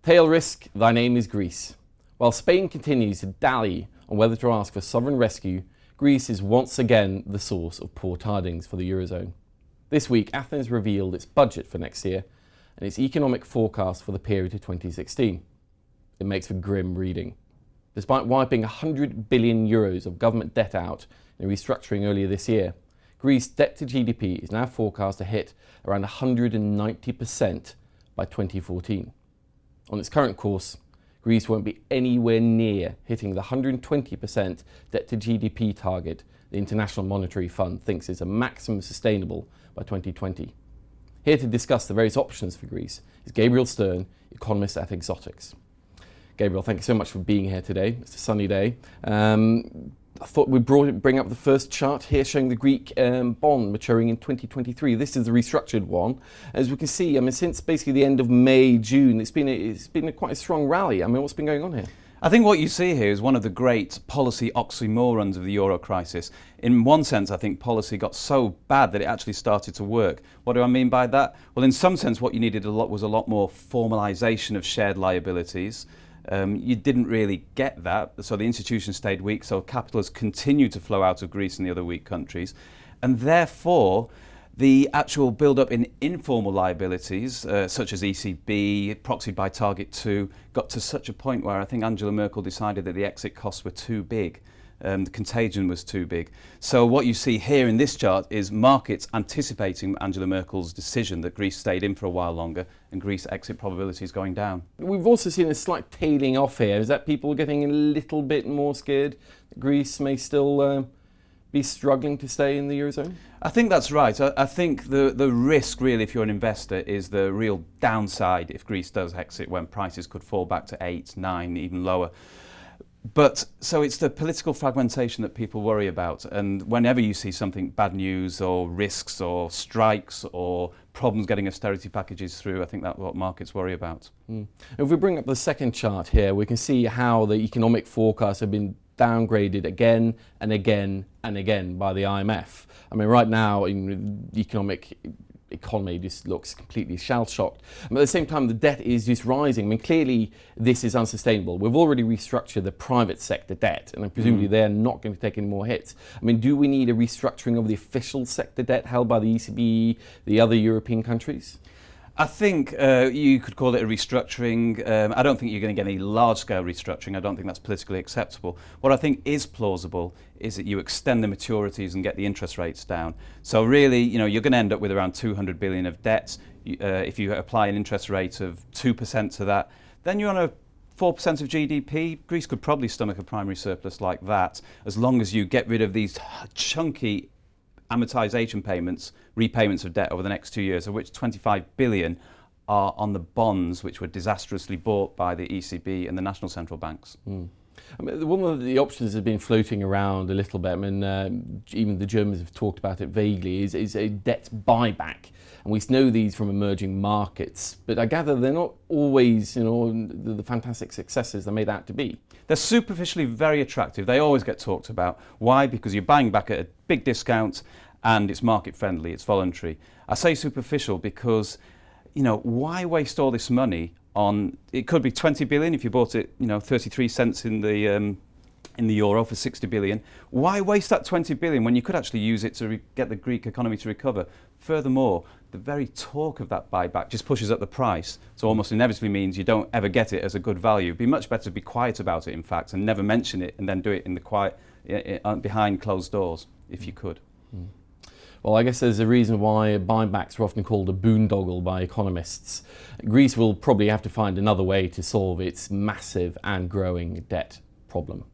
Tail risk, thy name is Greece. While Spain continues to dally on whether to ask for sovereign rescue, Greece is once again the source of poor tidings for the Eurozone. This week, Athens revealed its budget for next year and its economic forecast for the period to 2016. It makes for grim reading. Despite wiping €100 billion of government debt out in restructuring earlier this year, Greece's debt to GDP is now forecast to hit around 190% by 2014. On its current course, Greece won't be anywhere near hitting the 120% debt to GDP target the International Monetary Fund thinks is a maximum sustainable by 2020. Here to discuss the various options for Greece is Gabriel Sterne, economist at Exotix. Gabriel, thank you so much for being here today. It's a sunny day. I thought we'd bring up the first chart here showing the Greek bond maturing in 2023. This is the restructured one. As we can see, since basically the end of May, June, it's been quite a strong rally. What's been going on here? I think what you see here is one of the great policy oxymorons of the Euro crisis. In one sense, I think policy got so bad that it actually started to work. What do I mean by that? Well, in some sense, what you needed was a lot more formalisation of shared liabilities. You didn't really get that, so the institution stayed weak, so capital has continued to flow out of Greece and the other weak countries, and therefore the actual build-up in informal liabilities, such as ECB, proxied by Target 2, got to such a point where I think Angela Merkel decided that the exit costs were too big. The contagion was too big. So what you see here in this chart is markets anticipating Angela Merkel's decision that Greece stayed in for a while longer and Greece exit probability is going down. We've also seen a slight tailing off here. Is that people getting a little bit more scared that Greece may still be struggling to stay in the Eurozone? I think that's right. I think the risk really, if you're an investor, is the real downside if Greece does exit when prices could fall back to 8, 9, even lower. But so it's the political fragmentation that people worry about, and whenever you see something bad news or risks or strikes or problems getting austerity packages through, I think that's what markets worry about. If we bring up the second chart here, we can see how the economic forecasts have been downgraded again and again and again by the IMF. Right now, the economy just looks completely shell-shocked. But at the same time, the debt is just rising. Clearly, this is unsustainable. We've already restructured the private sector debt, and presumably they're not going to take any more hits. Do we need a restructuring of the official sector debt held by the ECB, the other European countries? I think you could call it a restructuring. I don't think you're going to get any large-scale restructuring. I don't think that's politically acceptable. What I think is plausible is that you extend the maturities and get the interest rates down. So really, you're going to end up with around 200 billion of debts. If you apply an interest rate of 2% to that, then you're on a 4% of GDP. Greece could probably stomach a primary surplus like that, as long as you get rid of these chunky amortization payments, repayments of debt over the next 2 years, of which 25 billion are on the bonds which were disastrously bought by the ECB and the national central banks. One of the options has been floating around a little bit, even the Germans have talked about it vaguely, is a debt buyback. And we know these from emerging markets, but I gather they're not always the fantastic successes they're made out to be. They're superficially very attractive. They always get talked about. Why? Because you're buying back at a big discount and it's market friendly, it's voluntary. I say superficial because, why waste all this money on, it could be 20 billion if you bought it, 33 cents in the euro for 60 billion. Why waste that 20 billion when you could actually use it to get the Greek economy to recover? Furthermore, the very talk of that buyback just pushes up the price, so almost inevitably means you don't ever get it as a good value. It'd be much better to be quiet about it, in fact, and never mention it, and then do it in the quiet, behind closed doors, if you could. Well, I guess there's a reason why buybacks are often called a boondoggle by economists. Greece will probably have to find another way to solve its massive and growing debt problem.